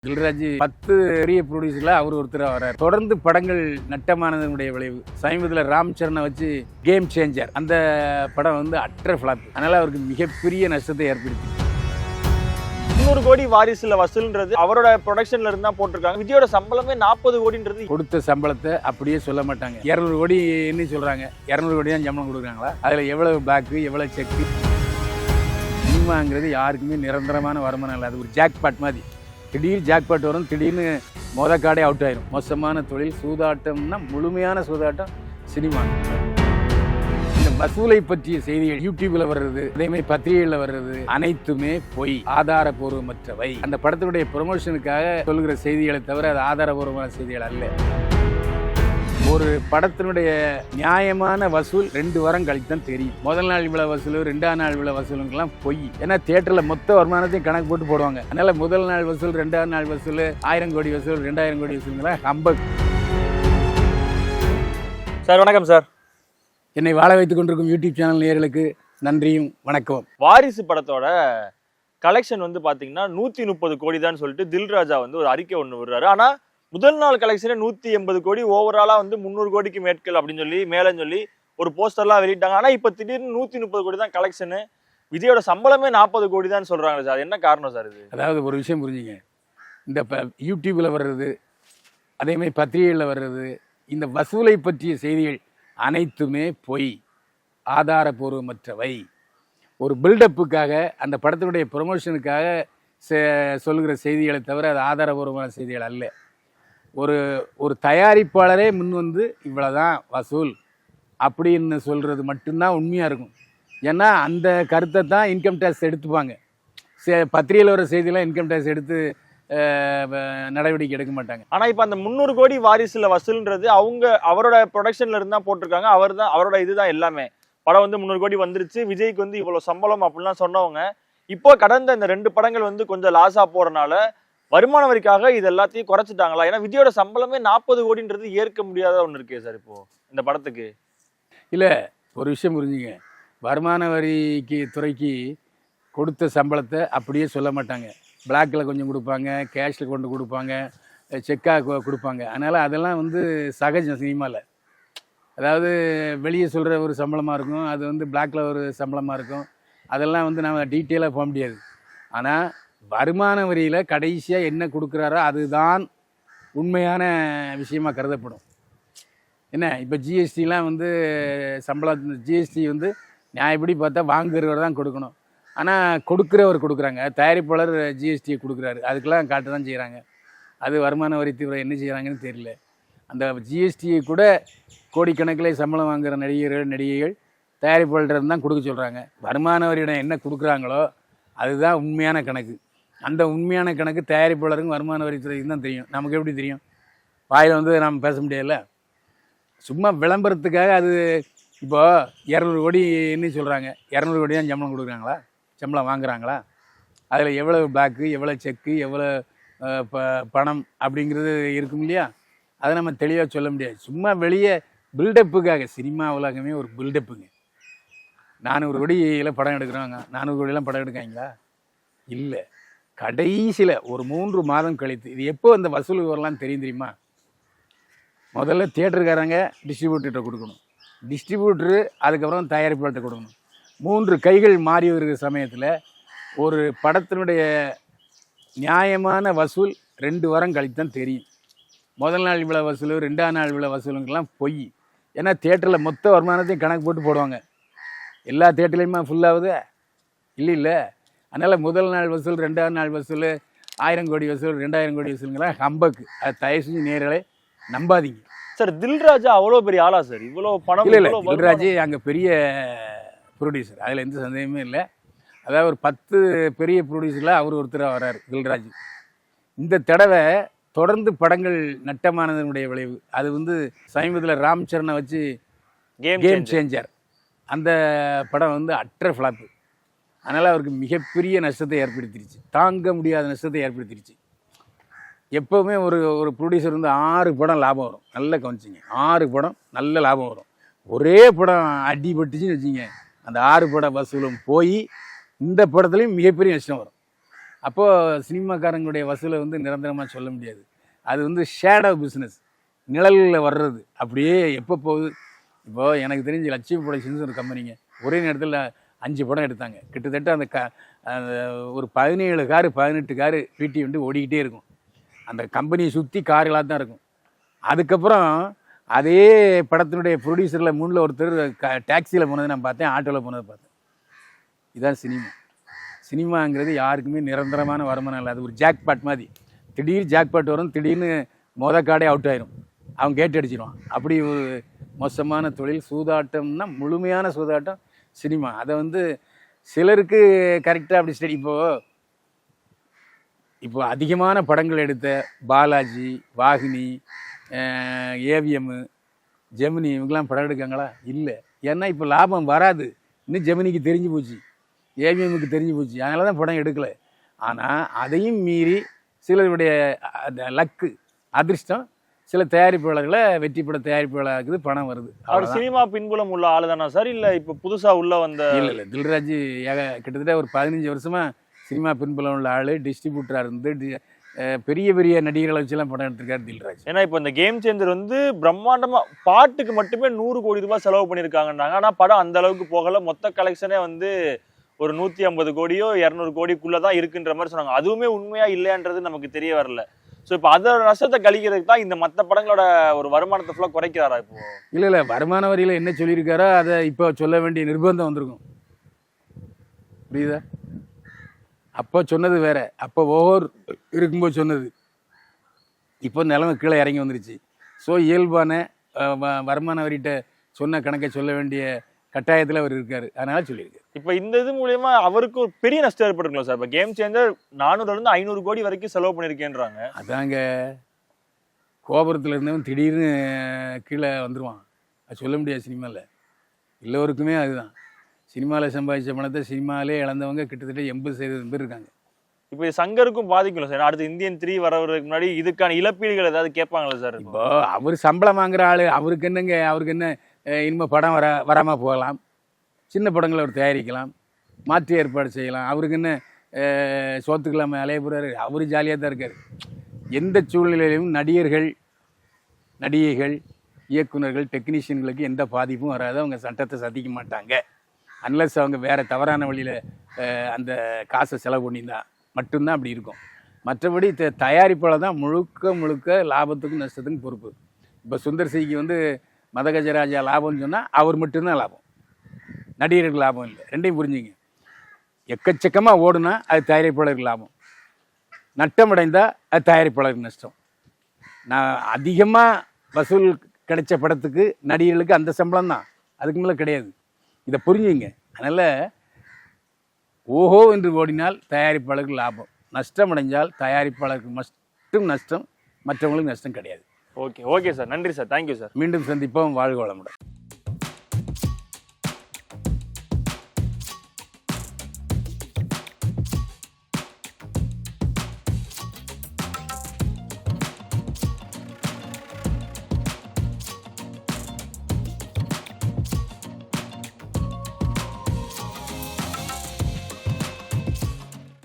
தில்ராஜ் 10 பெரிய ப்ரொடியூசர்ல அவர் ஒருத்தராக வர்றார். தொடர்ந்து படங்கள் நட்டமானதனுடைய விளைவு. சமீபத்தில் ராம் சரணை வச்சு கேம் சேஞ்சர் அந்த படம் வந்து அற்ற ஃபிளாப். அதனால அவருக்கு மிகப்பெரிய நஷ்டத்தை ஏற்படுத்தி 300 கோடி வாரிசுல வசூல்ன்றது அவரோட ப்ரொடக்ஷன்ல இருந்தா போட்டிருக்காங்க. விஜயோட சம்பளமே 40 கோடின்றது. கொடுத்த சம்பளத்தை அப்படியே சொல்ல மாட்டாங்க. 200 கோடி என்ன சொல்றாங்க, 200 கோடி தான் சம்பளம் கொடுக்குறாங்களா? அதுல எவ்வளவு பேக்கு எவ்வளவு செக்கு. சினிமாங்கிறது யாருக்குமே நிரந்தரமான வருமானம் இல்லை. அது ஒரு ஜாக்பாட் மாதிரி. திடீர் ஜாக்பாட் வரும், திடீர்னு காடே அவுட் ஆயிரும். மோசமான தொழில் சூதாட்டம்னா முழுமையான சூதாட்டம் சினிமா. இந்த வசூலை பற்றிய செய்திகள் யூடியூப்ல வர்றது, அதேமாதிரி பத்திரிகைகளில் வர்றது அனைத்துமே பொய், ஆதாரபூர்வமற்றவை. அந்த படத்தினுடைய ப்ரொமோஷனுக்காக சொல்லுகிற செய்திகளை தவிர அது ஆதாரபூர்வமான செய்திகள் அல்ல. ஒரு படத்தினுடைய நியாயமான வசூல் 2 வாரம் கழித்து தான் தெரியும். முதல் நாள் இவ்வளவு வசூல், 2ஆம் நாள் இவ்வளவு வசூலுங்கெல்லாம் பொய். ஏன்னா தியேட்டர்ல மொத்த வருமானத்தையும் கணக்கு போட்டு போடுவாங்க. அதனால முதல் நாள் வசூல், 2ஆம் நாள் வசூல், 1000 கோடி வசூல், 2000 கோடி வசூலுங்கெல்லாம் ஹம்பக். சார் வணக்கம் சார். என்னை வாழ வைத்துக் கொண்டிருக்கும் யூடியூப் சேனல் நேயர்களுக்கு நன்றியும் வணக்கம். வாரிசு படத்தோட கலெக்ஷன் வந்து பாத்தீங்கன்னா 130 கோடி தான் சொல்லிட்டு தில்ராஜா வந்து ஒரு அறிக்கை ஒன்று விடுறாரு. ஆனா முதல் நாள் கலெக்ஷனே 180 கோடி, ஓவராலா வந்து 300 கோடிக்கு மேற்கல் அப்படின்னு சொல்லி மேலன்னு சொல்லி ஒரு போஸ்டர்லாம் வெளியிட்டாங்க. ஆனா இப்ப திடீர்னு 130 கோடி தான் கலெக்ஷனு. விஜயோட சம்பளமே 40 கோடி தான் சொல்றாங்க சார். என்ன காரணம் சார் இது? அதாவது ஒரு விஷயம் புரிஞ்சுங்க. இந்த யூடியூப்ல வர்றது, அதேமாதிரி பத்திரிகைகளில் வர்றது, இந்த வசூலை பற்றிய செய்திகள் அனைத்துமே பொய், ஆதாரபூர்வமற்றவை. ஒரு பில்டப்புக்காக, அந்த படத்தினுடைய ப்ரொமோஷனுக்காக சொல்லுகிற செய்திகளை தவிர அது ஆதாரபூர்வமான செய்திகள் அல்ல. ஒரு தயாரிப்பாளரே முன் வந்து இவ்வளோதான் வசூல் அப்படின்னு சொல்கிறது மட்டும்தான் உண்மையாக இருக்கும். ஏன்னா அந்த கருத்தை தான் இன்கம் டேக்ஸ் எடுத்துப்பாங்க. பத்திரிகையில் வர செய்தியெல்லாம் இன்கம் டேக்ஸ் எடுத்து நடவடிக்கை எடுக்க மாட்டாங்க. ஆனால் இப்போ அந்த 300 கோடி வாரிசுல வசூல்ன்றது அவரோட ப்ரொடக்ஷன்ல இருந்தா போட்டிருக்காங்க. அவரோட இதுதான் எல்லாமே. படம் வந்து 300 கோடி வந்துருச்சு, விஜய்க்கு வந்து இவ்வளோ சம்பளம் அப்படிலாம் சொன்னவங்க இப்போ கடந்த இந்த 2 படங்கள் வந்து கொஞ்சம் லாஸா போறனால வருமான வரிக்காக இது எல்லாத்தையும் குறைச்சிட்டாங்களா? ஏன்னா விஜயோட சம்பளமே 40 கோடின்றது ஏற்க முடியாத ஒன்று இருக்கே சார் இப்போ இந்த படத்துக்கு. இல்லை, ஒரு விஷயம் புரிஞ்சுங்க. வருமான வரிக்கு துறைக்கு கொடுத்த சம்பளத்தை அப்படியே சொல்ல மாட்டாங்க. பிளாக்கில் கொஞ்சம் கொடுப்பாங்க, கேஷில் கொண்டு கொடுப்பாங்க, செக்காக கொடுப்பாங்க. அதனால் அதெல்லாம் வந்து சகஜம் சினிமாவில். அதாவது வெளியே சொல்கிற ஒரு சம்பளமாக இருக்கும், அது வந்து பிளாக்கில் ஒரு சம்பளமாக இருக்கும். அதெல்லாம் வந்து நம்ம டீட்டெயிலாக போக முடியாது. ஆனால் வருமான வரியில் கடைசியாக என்ன கொடுக்குறாரோ அதுதான் உண்மையான விஷயமாக கருதப்படும். என்ன இப்போ ஜிஎஸ்டிலாம் வந்து ஜிஎஸ்டி வந்து நியாயப்படி பார்த்தா வாங்குறவர் தான் கொடுக்கணும். ஆனால் கொடுக்குறவர் கொடுக்குறாங்க, தயாரிப்பாளர் ஜிஎஸ்டியை கொடுக்குறாரு, அதுக்கெல்லாம் காட்ட தான் செய்கிறாங்க. அது வருமான வரித்துறை என்ன செய்கிறாங்கன்னு தெரியல. அந்த ஜிஎஸ்டியை கூட கோடிக்கணக்கில் சம்பளம் வாங்குகிற நடிகைகள் தயாரிப்பாளர் தான் கொடுக்க சொல்கிறாங்க. வருமான வரியிடம் என்ன கொடுக்குறாங்களோ அதுதான் உண்மையான கணக்கு. அந்த உண்மையான கணக்கு தயாரிப்பாளருக்கும் வருமான வரித்துறைக்கு தான் தெரியும். நமக்கு எப்படி தெரியும்? வாயில் வந்து நாம் பேச முடியாதுல்ல. சும்மா விளம்பரத்துக்காக அது இப்போது 200 கோடி என்ன சொல்கிறாங்க, 200 கோடி தான் சம்பளம் கொடுக்குறாங்களா, சம்பளம் வாங்குறாங்களா? அதில் எவ்வளோ பேக்கு எவ்வளோ செக்கு எவ்வளோ பணம் அப்படிங்கிறது இருக்கும் இல்லையா? அதை நம்ம தெளிவாக சொல்ல முடியாது. சும்மா வெளியே பில்டப்புக்காக. சினிமா உலகமே ஒரு பில்டப்புங்க. 400 கோடியில் படம் எடுக்கிறாங்க, 400 கோடியெல்லாம் படம் எடுக்காங்களா? இல்லை. கடைசியில் ஒரு 3 மாதம் கழித்து இது எப்போ அந்த வசூல் வரலான்னு தெரியுமா? முதல்ல தியேட்டருக்காரங்க டிஸ்ட்ரிபியூட்டர்கிட்ட கொடுக்கணும், டிஸ்ட்ரிபியூட்டரு அதுக்கப்புறம் தயாரிப்பாளர்கிட்ட கொடுக்கணும். 3 கைகள் மாறி வருகிற சமயத்தில் ஒரு படத்தினுடைய நியாயமான வசூல் 2 வாரம் கழித்து தான் தெரியும். முதல் நாள் இவ்வளோ வசூல், 2ஆம் நாள் இவ்வளோ வசூலுங்கெல்லாம் பொய். ஏன்னா தியேட்டரில் மொத்த வருமானத்தையும் கணக்கு போட்டு போடுவாங்க. எல்லா தியேட்டர்லையுமா ஃபுல்லாகுது? இல்லை. அதனால் முதல் நாள் வசூல், 2ஆம் நாள் வசூல், 1000 கோடி வசூல், 2000 கோடி வசூலுங்கெல்லாம் ஹம்பக்கு. அது தயவு செஞ்சு நேரலை நம்பாதீங்க சார். தில்ராஜா அவ்வளோ பெரிய ஆளா சார்? இவ்வளோ பணம்? இல்லை, தில்ராஜ் அங்கே பெரிய ப்ரொடியூசர், அதில் எந்த சந்தேகமே இல்லை. அதாவது ஒரு 10 பெரிய ப்ரொடியூசரில் அவர் ஒருத்தராக வர்றார் தில்ராஜ். இந்த தடவை தொடர்ந்து படங்கள் நட்டமானதனுடைய விளைவு. அது வந்து சமீபத்தில் ராம் சரணை வச்சு கேம் சேஞ்சர் அந்த படம் வந்து அற்ற ஃப்ளாப்பு. அதனால் அவருக்கு மிகப்பெரிய நஷ்டத்தை ஏற்படுத்திடுச்சு, தாங்க முடியாத நஷ்டத்தை ஏற்படுத்திடுச்சு. எப்போவுமே ஒரு ப்ரொடியூசர் வந்து 6 படம் லாபம் வரும். நல்லா கவனிச்சிங்க, 6 படம் நல்ல லாபம் வரும். ஒரே படம் அடிபட்டுச்சுன்னு வச்சுங்க, அந்த 6 படம் வசூலும் போய் இந்த படத்துலையும் மிகப்பெரிய நஷ்டம் வரும். அப்போது சினிமாக்காரங்களுடைய வசூலை வந்து நிரந்தரமாக சொல்ல முடியாது. அது வந்து ஷேடோ பிஸ்னஸ், நிழலில் வர்றது. அப்படியே எப்போ போகுது. இப்போது எனக்கு தெரிஞ்சு லட்சுமி ப்ரொடக்ஷன்ஸ் ஒரு கம்பெனிங்க ஒரே நேரத்தில் 5 படம் எடுத்தாங்க. கிட்டத்தட்ட அந்த ஒரு 17 காரு 18 காரு பிடி வந்து ஓடிக்கிட்டே இருக்கும். அந்த கம்பெனியை சுற்றி கார்களாக தான் இருக்கும். அதுக்கப்புறம் அதே படத்தினுடைய ப்ரொடியூசரில் முன்னில் ஒருத்தர் டாக்ஸியில் போனதை நான் பார்த்தேன், ஆட்டோவில் போனதை பார்த்தேன். இதுதான் சினிமா. சினிமாங்கிறது யாருக்குமே நிரந்தரமான வருமானம் இல்லை. அது ஒரு ஜாக்பாட் மாதிரி. திடீர் ஜாக்பாட் வரும், திடீர்னு கார்டே அவுட் ஆயிரும், அவன் கேட் அடிச்சிடுவான். அப்படி ஒரு மோசமான தொழில். சூதாட்டம்னா முழுமையான சூதாட்டம் சினிமா. அதை வந்து சிலருக்கு கரெக்டாக அப்படி ஸ்டடி. இப்போ அதிகமான படங்கள் எடுத்த பாலாஜி, வாகினி, ஏவிஎம், ஜெமினி இவங்கெல்லாம் படம் எடுக்காங்களா? இல்லை. ஏன்னா இப்போ லாபம் வராது. இன்னும் ஜெமினிக்கு தெரிஞ்சு போச்சு, ஏவிஎம்முக்கு தெரிஞ்சு போச்சு, அதனால தான் படம் எடுக்கலை. ஆனால் அதையும் மீறி சிலருடைய லக்கு, அதிர்ஷ்டம், சில தயாரிப்பாளர்களை வெற்றி பட தயாரிப்பாளருக்கு பணம் வருது. அவர் சினிமா பின்புலம் உள்ள ஆளு தானா சார், இல்லை இப்போ புதுசாக உள்ள வந்த? இல்லை, தில்ராஜ் கிட்டத்தட்ட ஒரு 15 வருஷமாக சினிமா பின்புலம் உள்ள ஆள். டிஸ்ட்ரிபியூட்டராக இருந்து பெரிய பெரிய நடிகர்களை வச்சுலாம் படம் எடுத்திருக்காரு தில்ராஜ். ஏன்னா இப்போ இந்த கேம் சேஞ்சர் வந்து பிரம்மாண்டமா பாட்டுக்கு மட்டுமே 100 கோடி ரூபாய் செலவு பண்ணியிருக்காங்கன்னாங்க. ஆனால் படம் அந்த அளவுக்கு போகல. மொத்த கலெக்ஷனே வந்து ஒரு 150 கோடியோ 200 கோடிக்குள்ளதான் இருக்குன்ற மாதிரி சொன்னாங்க. அதுவுமே உண்மையா இல்லையான்றது நமக்கு தெரிய வரல. ஸோ இப்போ அதோட நஷ்டத்தை கழிக்கிறதுக்கு தான் இந்த மற்ற படங்களோட ஒரு வருமானத்தை ஃபுல்லாக குறைக்கிறாரா இப்போ? இல்லை, வருமான வரியில் என்ன சொல்லியிருக்காரோ அதை இப்போ சொல்ல வேண்டிய நிர்பந்தம் வந்திருக்கும். புரியுதா? அப்போ சொன்னது வேற, அப்போ ஒவ்வொரு இருக்கும்போது சொன்னது. இப்போ நிலைமை கீழே இறங்கி வந்துருச்சு. ஸோ இயல்பான வருமான வரிகிட்ட சொன்ன கணக்கை சொல்ல வேண்டிய கட்டாயத்தில் அவர் இருக்காரு, அதனால சொல்லியிருக்காரு. இப்போ இந்த இது மூலயமா அவருக்கு ஒரு பெரிய நஷ்டம் ஏற்படுங்களா சார்? இப்போ கேம் சேஞ்சர் 400 500 கோடி வரைக்கும் செலவு பண்ணியிருக்கேன்றாங்க. அதாங்க, கோபுரத்தில் இருந்தவன் திடீர்னு கீழே வந்துடுவான், அது சொல்ல முடியாது. சினிமாவில் எல்லோருக்குமே அதுதான். சினிமாவில் சம்பாதிச்ச பணத்தை சினிமாவிலே இழந்தவங்க கிட்டத்தட்ட 80% பேர் இருக்காங்க. இப்போ சங்கருக்கும் பாதிக்கல சார்? அடுத்து இந்தியன் 3 வரவருக்கு முன்னாடி இதுக்கான இழப்பீடுகள் ஏதாவது கேட்பாங்களா சார்? இப்போ அவர் சம்பளம் வாங்குற ஆள், அவருக்கு என்னங்க, அவருக்கு என்ன இனிமேல் படம் வராமல் போகலாம், சின்ன படங்களை அவர் தயாரிக்கலாம், மாற்று ஏற்பாடு செய்யலாம். அவருக்கு என்ன சோத்துக்கலாமல் அலைய போகிறாரு, அவர் ஜாலியாக தான் இருக்கார். எந்த சூழ்நிலையிலும் நடிகைகள், இயக்குநர்கள், டெக்னீஷியன்களுக்கு எந்த பாதிப்பும் வராது. அவங்க சட்டத்தை சதிக்க மாட்டாங்க. அன்லஸ் அவங்க வேறு தவறான வழியில் அந்த காசை செலவு பண்ணியிருந்தா மட்டும்தான் அப்படி இருக்கும். மற்றபடி தயாரிப்பால் தான் முழுக்க லாபத்துக்கும் நஷ்டத்துக்கும் பொறுப்பு. இப்போ சுந்தர் சிக்கு வந்து மதகஜராஜா லாபம்னு சொன்னால் அவர் மட்டும்தான் லாபம், நடிகருக்கு லாபம் இல்லை. ரெண்டையும் புரிஞ்சுங்க. எக்கச்சக்கமாக ஓடுனா அது தயாரிப்பாளருக்கு லாபம், நட்டம் அடைந்தால் அது தயாரிப்பாளருக்கு நஷ்டம். நான் அதிகமாக வசூல் கிடைச்ச படத்துக்கு நடிகர்களுக்கு அந்த சம்பளம் தான், அதுக்கு மேலே கிடையாது. இதை புரிஞ்சுங்க. அதனால் ஓஹோ என்று ஓடினால் தயாரிப்பாளருக்கு லாபம், நஷ்டம் அடைஞ்சால் தயாரிப்பாளருக்கு மட்டும் நஷ்டம், மற்றவங்களுக்கு நஷ்டம் கிடையாது. ஓகே சார், நன்றி சார், தேங்க்யூ சார். மீண்டும் சந்திப்போம். வாழ்க வளமுடன்.